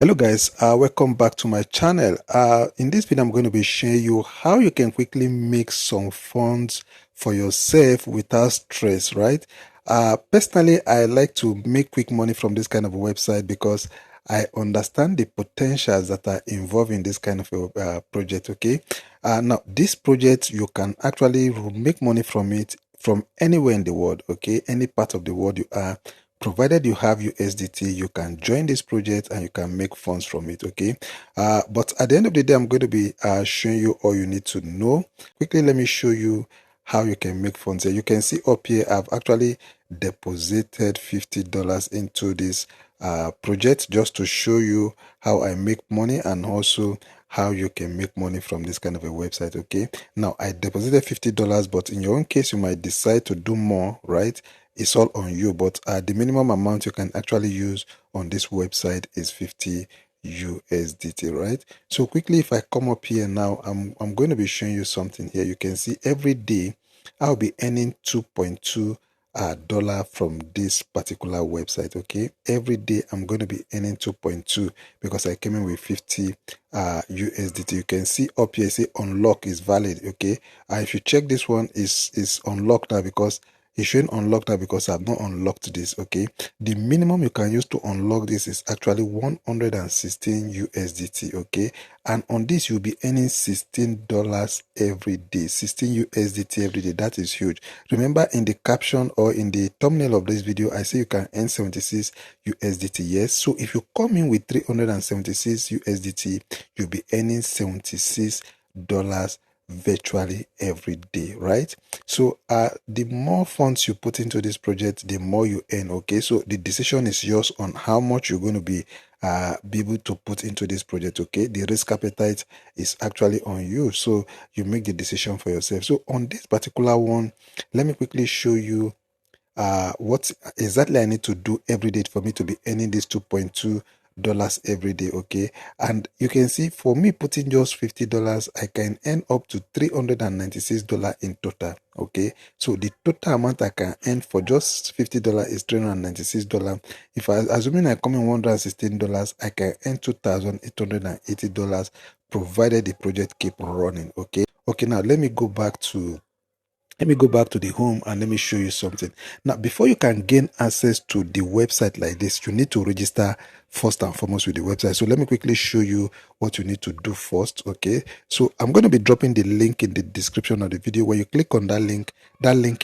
Hello guys, welcome back to my channel. In this video I'm going to be showing you how you can quickly make some funds for yourself without stress, right? Personally, I like to make quick money from this kind of a website because I understand the potentials that are involved in this kind of a project. Okay, now this project you can actually make money from it from anywhere in the world. Okay, any part of the world you are, provided you have USDT, you can join this project and you can make funds from it. Okay, but at the end of the day I'm going to be showing you all you need to know. Quickly, let me show you how you can make funds here. You can see up here I've actually deposited $50 into this project just to show you how I make money and also how you can make money from this kind of a website. Okay, now I deposited $50, but in your own case you might decide to do more, right? It's all on you, but the minimum amount you can actually use on this website is 50 USDT, right? So quickly, if I come up here now, I'm going to be showing you something here. You can see every day I'll be earning 2.2 dollar from this particular website. Okay, every day I'm going to be earning 2.2 because I came in with 50 USDT. You can see up here say unlock is valid. Okay, if you check, this one is unlocked now because it's showing unlocked now because I've not unlocked this. Okay, the minimum you can use to unlock this is actually 116 USDT. Okay, and on this you'll be earning $16 every day, 16 USDT every day. That is huge. Remember, in the caption or in the thumbnail of this video I say you can earn 76 USDT. Yes, so if you come in with 376 USDT, you'll be earning $76 virtually every day, right? So the more funds you put into this project, the more you earn. Okay, so the decision is yours on how much you're going to be able to put into this project. Okay, the risk appetite is actually on you, so you make the decision for yourself. So on this particular one, let me quickly show you what exactly I need to do every day for me to be earning this $2.2 every day. Okay, and you can see for me putting just $50, I can earn up to $396 in total. Okay, so the total amount I can earn for just $50 is $396. If I assuming I come in $116, I can earn $2,880 provided the project keep running. Okay, now let me go back to the home and let me show you something. Now, before you can gain access to the website like this, you need to register first and foremost with the website. So let me quickly show you what you need to do first. Okay, so I'm going to be dropping the link in the description of the video. When you click on that link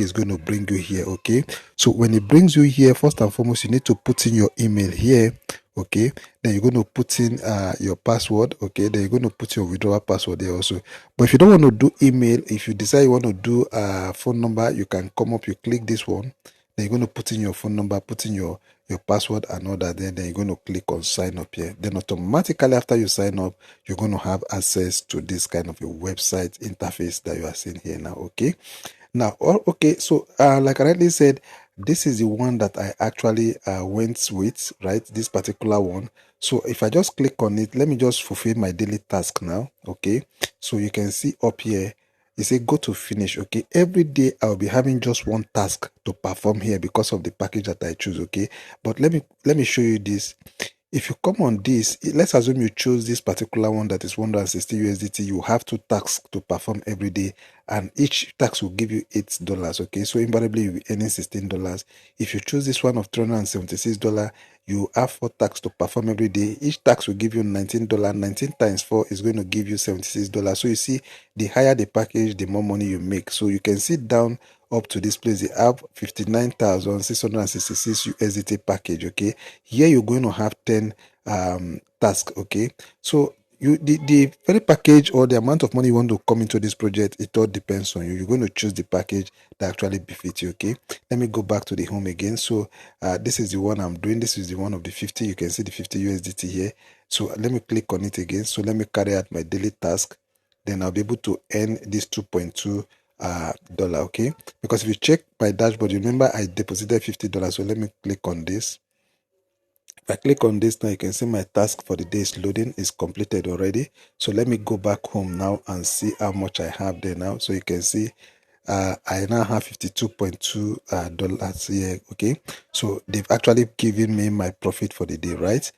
is going to bring you here. Okay, so when it brings you here, first and foremost you need to put in your email here. Okay, then you're going to put in your password. Okay, then you're going to put your withdrawal password there also. But if you don't want to do email, if you decide you want to do phone number, you can come up, you click this one, then you're going to put in your phone number, put in your password and all that. Then you're going to click on sign up here. Then automatically after you sign up, you're going to have access to this kind of a website interface that you are seeing here now. Okay, now okay, so like I rightly said, this is the one that I actually went with, right? This particular one. So if I just click on it, let me just fulfill my daily task now. Okay, so you can see up here it say go to finish. Okay, every day I'll be having just one task to perform here because of the package that I choose. Okay, but let me show you this. If you come on this, let's assume you choose this particular one that is 160 USDT. You have 2 tasks to perform every day, and each task will give you $8. Okay, so invariably you'll be earning $16. If you choose this one of $376, you have 4 tasks to perform every day. Each task will give you $19. 19 times 4 is going to give you $76. So you see, the higher the package, the more money you make. So you can sit down up to this place. They have 59,666 USDT package. Okay, here you're going to have 10 tasks. Okay, so the very package or the amount of money you want to come into this project, it all depends on you. You're going to choose the package that actually befits you. Okay, let me go back to the home again. So this is the one I'm doing. This is the one of the 50. You can see the 50 USDT here. So let me click on it again. So let me carry out my daily task, then I'll be able to earn this 2.2 dollar. Okay, because if you check my dashboard, you remember I deposited $50. So let me click on this. If I click on this now, you can see my task for the day is loading, is completed already. So let me go back home now and see how much I have there now. So you can see I now have $52 here. Okay, so they've actually given me my profit for the day, right?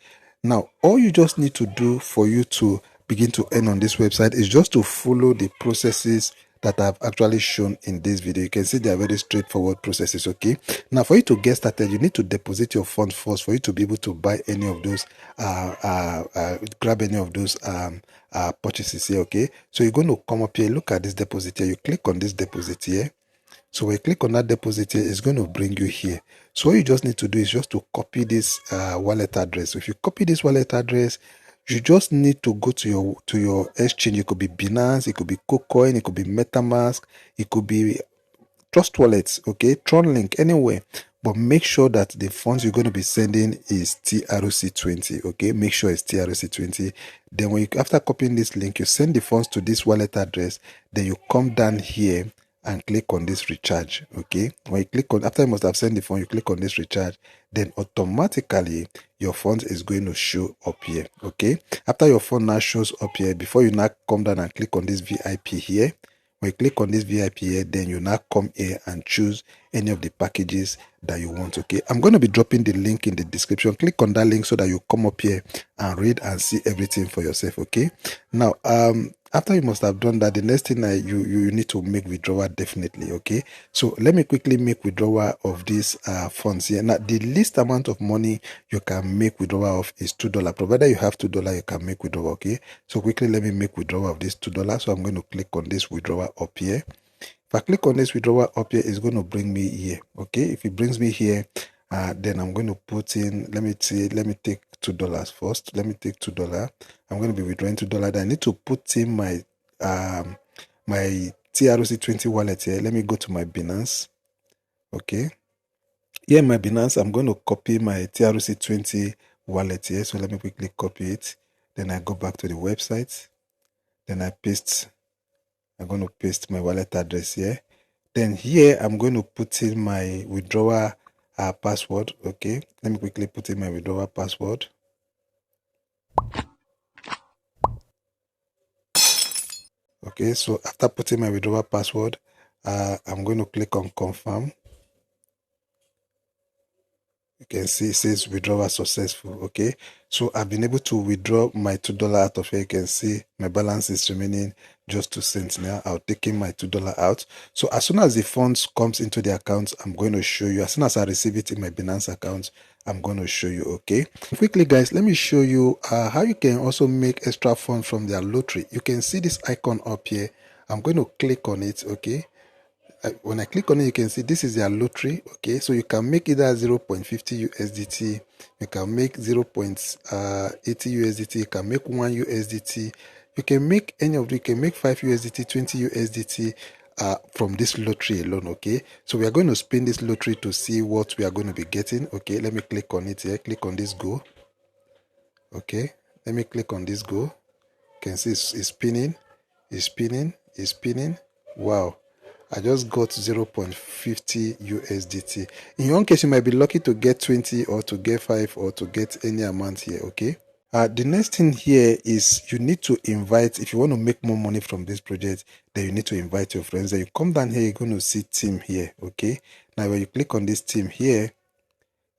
Now, all you just need to do for you to begin to earn on this website is just to follow the processes that I've actually shown in this video. You can see they are very straightforward processes. Okay, now for you to get started, you need to deposit your funds first for you to be able to buy any of those grab any of those purchases here. Okay, so you're going to come up here, look at this deposit here, you click on this deposit here. So when you click on that deposit here, it's going to bring you here. So what you just need to do is just to copy this wallet address. So if you copy this wallet address, you just need to go to your exchange. It could be Binance, it could be KuCoin, it could be MetaMask, it could be Trust Wallets, okay, TronLink, anywhere. But make sure that the funds you're going to be sending is TRC20, okay? Make sure it's TRC20. Then when you, after copying this link, you send the funds to this wallet address. Then you come down here and click on this recharge. Okay, when you click on, after you must have sent the fund, you click on this recharge, then automatically your fund is going to show up here. Okay, after your fund now shows up here, before you now come down and click on this VIP here, when you click on this VIP here, then you now come here and choose any of the packages that you want. Okay, I'm going to be dropping the link in the description. Click on that link so that you come up here and read and see everything for yourself. Okay, now after you must have done that, the next thing you need to make withdrawal definitely. Okay, so let me quickly make withdrawal of these funds here. Now the least amount of money you can make withdrawal of is $2. Provided you have $2, you can make withdrawal. Okay, so quickly let me make withdrawal of this $2. So I'm going to click on this withdrawal up here. If I click on this withdrawal up here, it's going to bring me here. Okay, if it brings me here, then I'm going to put in, let me take $2 first. Let me take $2. I'm going to be withdrawing $2. Then I need to put in my my TRC20 wallet here. Let me go to my Binance. Okay, here in my Binance, I'm going to copy my TRC20 wallet here. So let me quickly copy it. Then I go back to the website. Then I'm going to paste my wallet address here. Then here I'm going to put in my withdrawal password. Okay, let me quickly put in my withdrawal password. Okay, so after putting my withdrawal password, I'm going to click on confirm. You can see it says withdrawal successful. Okay, so I've been able to withdraw my $2 out of here. You can see my balance is remaining just 2 cents now. I'll take in my $2 out. So as soon as the funds comes into the account, I'm going to show you. As soon as I receive it in my Binance account, I'm going to show you. Okay, quickly guys, let me show you how you can also make extra funds from their lottery. You can see this icon up here. I'm going to click on it. Okay, when I click on it, you can see this is their lottery. Okay, so you can make either 0.50 USDT, you can make 0.80 USDT, you can make 1 USDT, you can make any of them. You can make 5 USDT, 20 USDT from this lottery alone. Okay, so we are going to spin this lottery to see what we are going to be getting. Okay, let me click on it here. Click on this go. Okay, let me click on this go. You can see it's spinning, it's spinning, it's spinning. Wow, I just got 0.50 USDT. In your own case, you might be lucky to get 20 or to get 5 or to get any amount here. Okay, the next thing here is you need to invite, if you want to make more money from this project, then you need to invite your friends. Then you come down here, you're going to see team here. Okay, now when you click on this team here,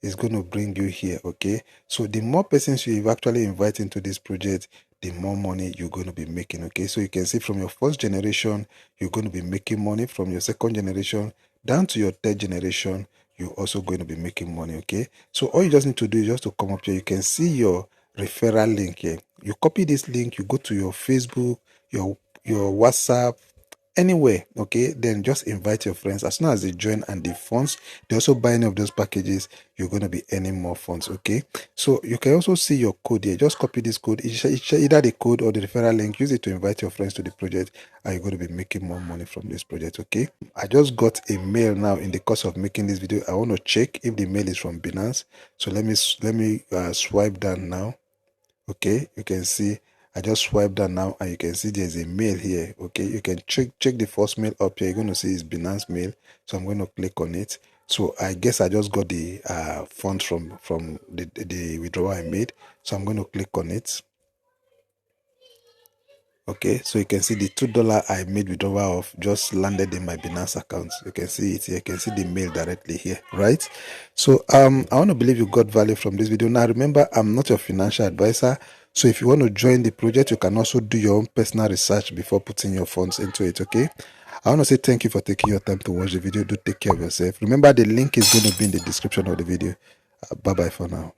it's going to bring you here. Okay, so the more persons you actually invite into this project, the more money you're going to be making. Okay, so you can see from your first generation, you're going to be making money. From your second generation down to your third generation, you're also going to be making money. Okay, so all you just need to do is just to come up here. You can see your referral link here. You copy this link, you go to your Facebook, your WhatsApp, anywhere. Okay, then just invite your friends. As soon as they join and the funds, they also buy any of those packages, you're going to be earning more funds. Okay, so you can also see your code here. Just copy this code, either the code or the referral link, use it to invite your friends to the project, and you're going to be making more money from this project. Okay, I just got a mail now in the course of making this video. I want to check if the mail is from Binance, so let me swipe down now. Okay, you can see I just swipe down now and you can see there's a mail here. Okay, you can check the first mail up here. You're going to see it's Binance mail, so I'm going to click on it. So I guess I just got the funds from the withdrawal I made, so I'm going to click on it. Okay, so you can see the $2 I made withdrawal of just landed in my Binance account. You can see it here. You can see the mail directly here, right? So I want to believe you got value from this video. Now remember, I'm not your financial advisor. So if you want to join the project, you can also do your own personal research before putting your funds into it. Okay. I want to say thank you for taking your time to watch the video. Do take care of yourself. Remember, the link is going to be in the description of the video. Bye bye for now.